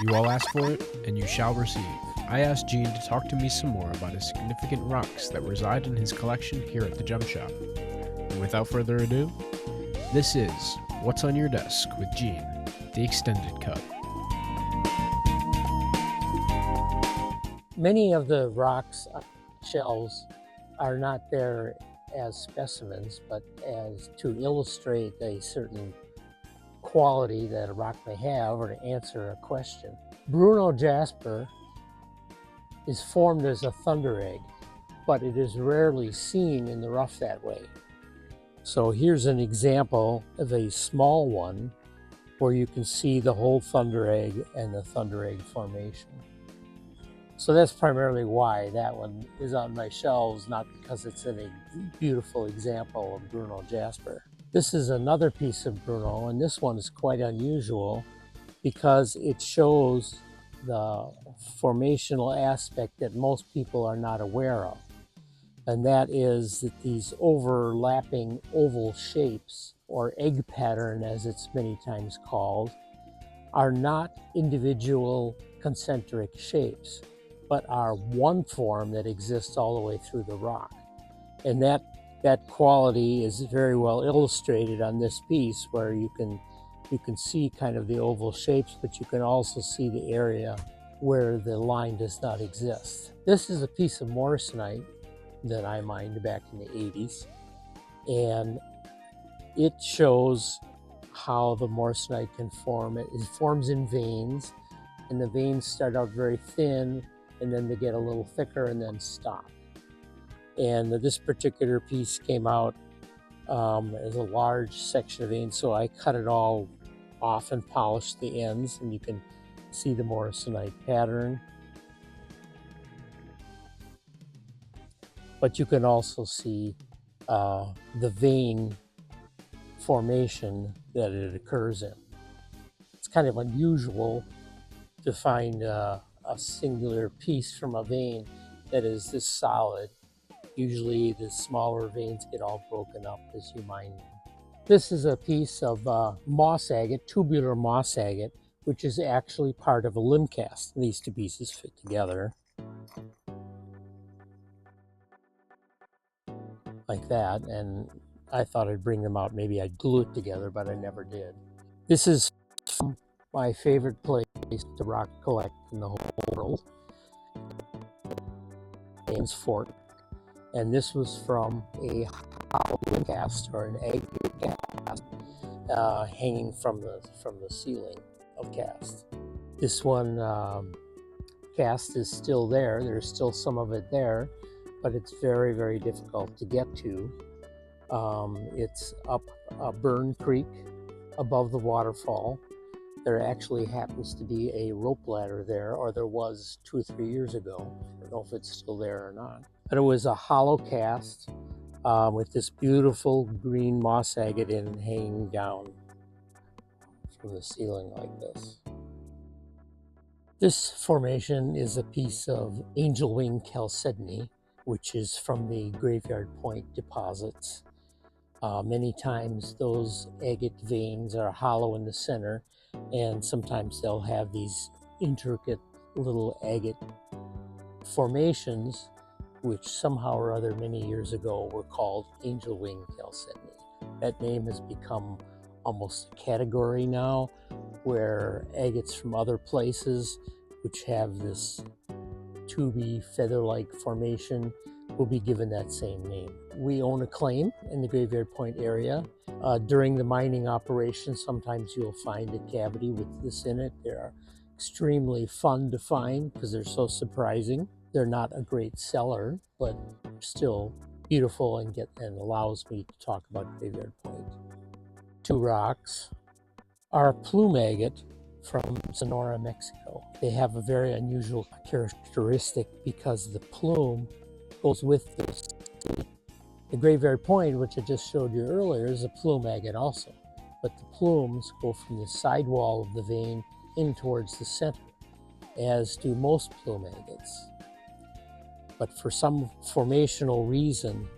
You all asked for it, and you shall receive. I asked Gene to talk to me some more about his significant rocks that reside in his collection here at the Gem Shop. And without further ado, this is What's on Your Desk with Gene, the extended cut. Many of the rocks on shelves are not there as specimens, but as to illustrate a certain quality that a rock may have or to answer a question. Bruno Jasper is formed as a thunder egg, but it is rarely seen in the rough that way. So here's an example of a small one where you can see the whole thunder egg and the thunder egg formation. So that's primarily why that one is on my shelves, not because it's a beautiful example of Bruno Jasper. This is another piece of Bruno, and this one is quite unusual because it shows the formational aspect that most people are not aware of. And that is that these overlapping oval shapes, or egg pattern as it's many times called, are not individual concentric shapes, but are one form that exists all the way through the rock. And that quality is very well illustrated on this piece, where you can see kind of the oval shapes, but you can also see the area where the line does not exist. This is a piece of morrisonite that I mined back in the 80s, and it shows how the morrisonite can form. It forms in veins, and the veins start out very thin, and then they get a little thicker and then stop. And this particular piece came out as a large section of vein, so I cut it all off and polished the ends, and you can see the morrisonite pattern. But you can also see the vein formation that it occurs in. It's kind of unusual to find a singular piece from a vein that is this solid. Usually the smaller veins get all broken up as you mine them. This is a piece of moss agate, tubular moss agate, which is actually part of a limb cast. These two pieces fit together like that, and I thought I'd bring them out. Maybe I'd glue it together, but I never did. This is my favorite place to rock collect in the whole world, James Fort. And this was from a hollow limb cast, or an agate cast, hanging from the ceiling of cast. This one cast is still there. There's still some of it there, but it's very, very difficult to get to. It's up Burn Creek above the waterfall. There actually happens to be a rope ladder there, or there was 2 or 3 years ago. I don't know if it's still there or not. But it was a hollow cast with this beautiful green moss agate hanging down from the ceiling like this. This formation is a piece of angel wing chalcedony, which is from the Graveyard Point deposits. Many times those agate veins are hollow in the center, and sometimes they'll have these intricate little agate formations, which somehow or other many years ago were called angel wing chalcedony. That name has become almost a category now, where agates from other places, which have this tubey, feather-like formation, will be given that same name. We own a claim in the Graveyard Point area. During the mining operation, sometimes you'll find a cavity with this in it. They're extremely fun to find because they're so surprising. They're not a great seller, but still beautiful and allows me to talk about Graveyard Point. Two rocks are plume agate from Sonora, Mexico. They have a very unusual characteristic because the plume goes with this. The Graveyard Point, which I just showed you earlier, is a plume agate also, but the plumes go from the sidewall of the vein in towards the center, as do most plume agates. But for some formational reason,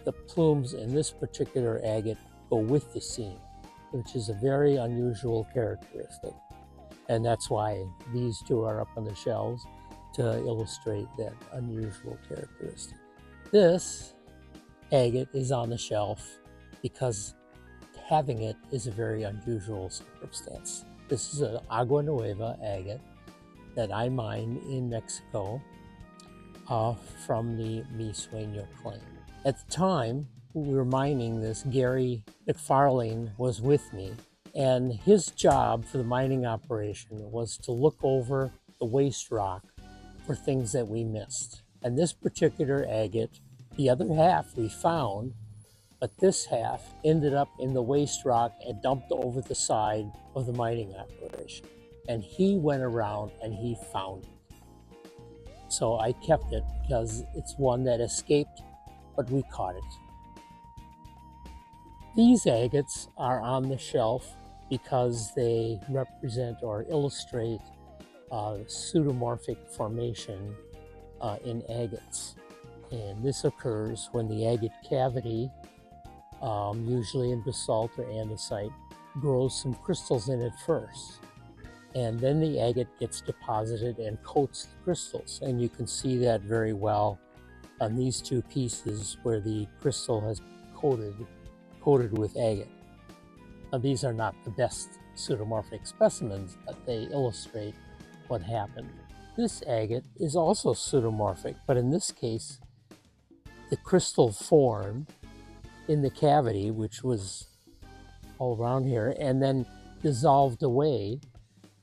the plumes in this particular agate go with the seam, which is a very unusual characteristic. And that's why these two are up on the shelves, to illustrate that unusual characteristic. This agate is on the shelf because having it is a very unusual circumstance. This is an Agua Nueva agate that I mined in Mexico from the Mi Sueño claim. At the time we were mining this, Gary McFarlane was with me, and his job for the mining operation was to look over the waste rock for things that we missed. And this particular agate, the other half we found, but this half ended up in the waste rock and dumped over the side of the mining operation. And he went around and he found it. So I kept it because it's one that escaped, but we caught it. These agates are on the shelf because they represent or illustrate pseudomorphic formation in agates. And this occurs when the agate cavity, usually in basalt or andesite, grows some crystals in it first. And then the agate gets deposited and coats the crystals. And you can see that very well on these two pieces where the crystal has coated with agate. Now, these are not the best pseudomorphic specimens, but they illustrate what happened. This agate is also pseudomorphic, but in this case, the crystal formed in the cavity, which was all around here, and then dissolved away,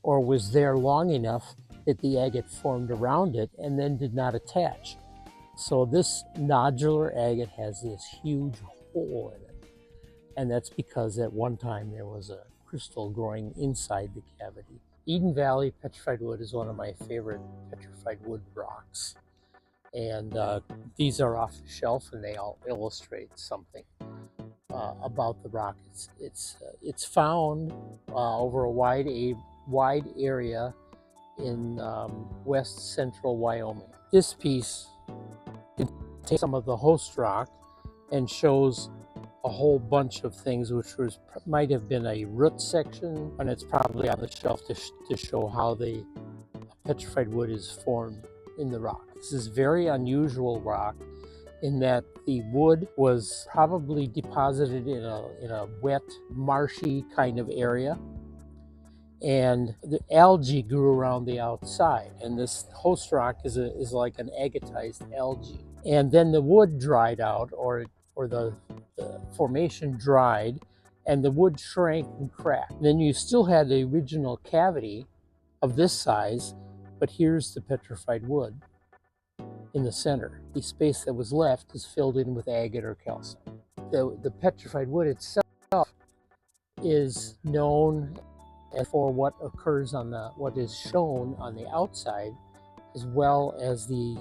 or was there long enough that the agate formed around it and then did not attach. So this nodular agate has this huge hole in it. And that's because at one time there was a crystal growing inside the cavity. Eden Valley petrified wood is one of my favorite petrified wood rocks. And these are off the shelf, and they all illustrate something about the rock. It's found over a wide area in west central Wyoming. This piece takes some of the host rock and shows a whole bunch of things, which might have been a root section, and it's probably on the shelf to show how the petrified wood is formed in the rock. This is very unusual rock in that the wood was probably deposited in a wet, marshy kind of area, and the algae grew around the outside, and this host rock is like an agatized algae. And then the wood dried out, or the formation dried, and the wood shrank and cracked. Then you still had the original cavity of this size, but here's the petrified wood in the center. The space that was left is filled in with agate or calcite. The petrified wood itself is known for what occurs on what is shown on the outside, as well as the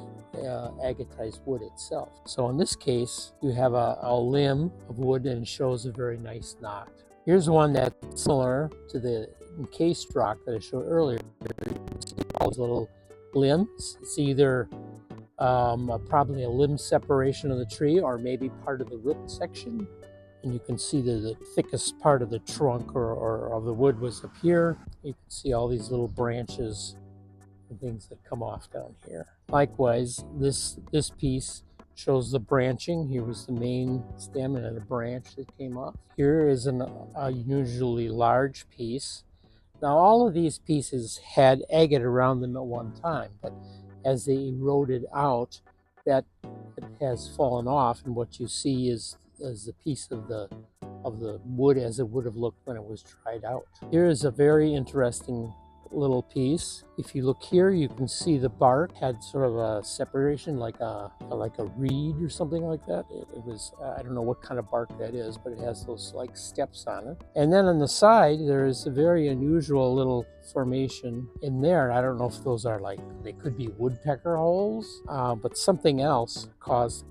agatized wood itself. So in this case, you have a limb of wood and it shows a very nice knot. Here's one that's similar to the encased rock that I showed earlier. All these little limbs. It's either probably a limb separation of the tree, or maybe part of the root section. And you can see the thickest part of the trunk or of the wood was up here. You can see all these little branches and things that come off down here. Likewise, this piece shows the branching. Here was the main stem and a branch that came off. Here is an unusually large piece. Now, all of these pieces had agate around them at one time, but as they eroded out, that has fallen off, and what you see is the piece of the wood as it would have looked when it was dried out. Here is a very interesting little piece. If you look here, you can see the bark had sort of a separation, like a reed or something like that. It was, I don't know what kind of bark that is, but it has those like steps on it. And then on the side, there is a very unusual little formation in there. I don't know if those are they could be woodpecker holes, but something else caused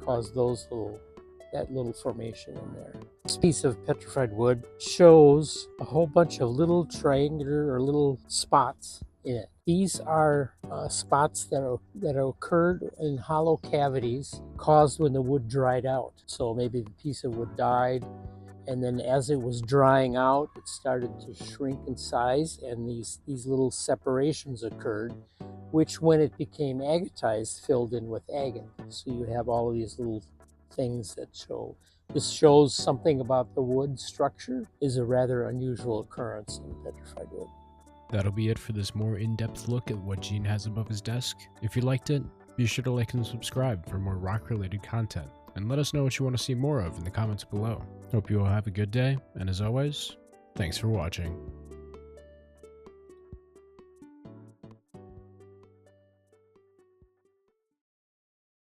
that little formation in there. This piece of petrified wood shows a whole bunch of little triangular or little spots in it. These are spots that occurred in hollow cavities caused when the wood dried out. So maybe the piece of wood died And then as it was drying out, it started to shrink in size, and these little separations occurred, which when it became agatized, filled in with agate. So you have all of these little things that show. This shows something about the wood structure is a rather unusual occurrence in petrified wood. That'll be it for this more in-depth look at what Gene has above his desk. If you liked it, be sure to like and subscribe for more rock-related content, and let us know what you want to see more of in the comments below. Hope you all have a good day, and as always, thanks for watching.